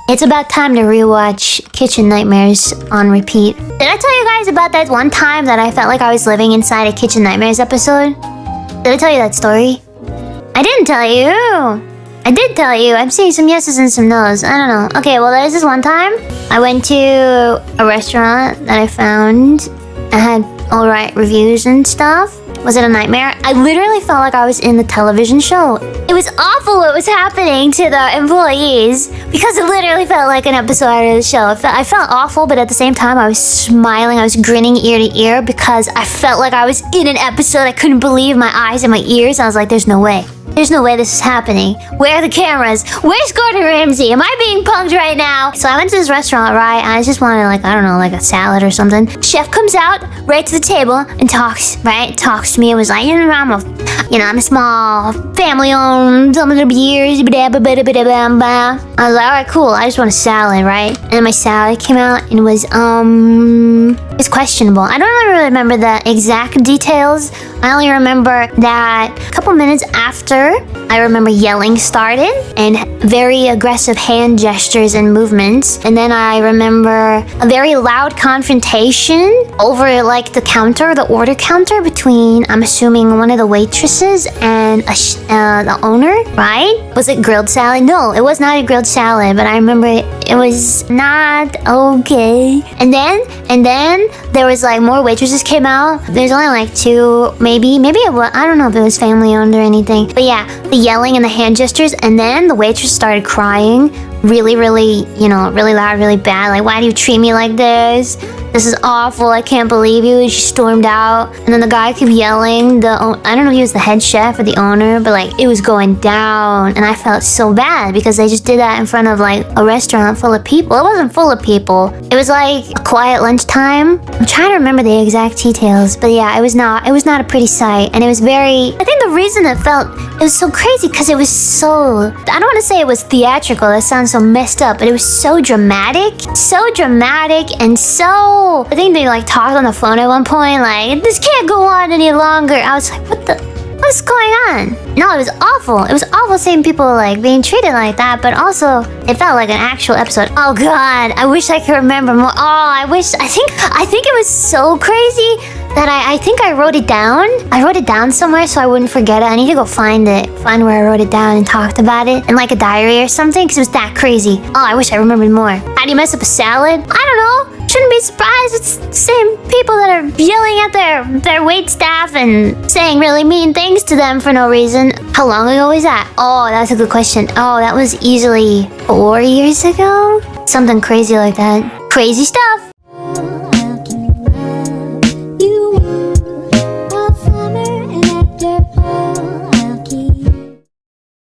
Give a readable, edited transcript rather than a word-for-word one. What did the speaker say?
It's about time to rewatch Kitchen Nightmares on repeat. Did I tell you guys about that one time that I felt like I was living inside a Kitchen Nightmares episode? Did I tell you that story? I didn't tell you. I did tell you. I'm seeing some yeses and some nos. I don't know. Okay, well, there's this one time. I went to a restaurant that I found. I had alright reviews and stuff. Was it a nightmare? I literally felt like I was in the television show. It was awful what was happening to the employees because it literally felt like an episode of the show. I felt awful, but at the same time, I was smiling. I was grinning ear to ear because I felt like I was in an episode. I couldn't believe my eyes and my ears. I was like, there's no way. There's no way this is happening. Where are the cameras? Where's Gordon Ramsay? Am I being punked right now? So I went to this restaurant, right? And I just wanted, like, I don't know, like a salad or something. Chef comes out right to the table and talks, right? Talks to me. It was like, I'm a small family-owned, some of the years. I was like, all right, cool. I just want a salad, right? And then my salad came out and it was, it's questionable. I don't really remember the exact details. I only remember that a couple minutes after, I remember yelling started and very aggressive hand gestures and movements. And then I remember a very loud confrontation over like the order counter between, I'm assuming, one of the waitresses and the owner, right? Was it grilled salad? No, it was not a grilled salad, but I remember it was not okay. And then there was like more waitresses came out. There's only like two, maybe it was, I don't know if it was family owned or anything. But yeah, the yelling and the hand gestures, and then the waitress started crying really loud, really bad. Like, why do you treat me like this? This is awful. I can't believe you. She stormed out. And then the guy kept yelling. I don't know if he was the head chef or the owner, but like it was going down. And I felt so bad because they just did that in front of like a restaurant full of people. It wasn't full of people. It was like a quiet lunchtime. I'm trying to remember the exact details, but yeah, it was not a pretty sight. And it was very, I think the reason it was so crazy because it was so, I don't want to say it was theatrical. That sounds so messed up, but it was so dramatic and so, I think they like talked on the phone at one point like, this can't go on any longer. I was like, what's going on? No, it was awful. It was awful seeing people like being treated like that, but also it felt like an actual episode. Oh god, I wish I could remember more. I think it was so crazy that I think I wrote it down. I wrote it down somewhere so I wouldn't forget it. I need to go find where I wrote it down and talked about it in like a diary or something because it was that crazy. Oh, I wish I remembered more. How do you mess up a salad? I don't know. Shouldn't be surprised. It's the same people that are yelling at their wait staff and saying really mean things to them for no reason. How long ago was that? Oh, that's a good question. Oh, that was easily 4 years ago? Something crazy like that. Crazy stuff.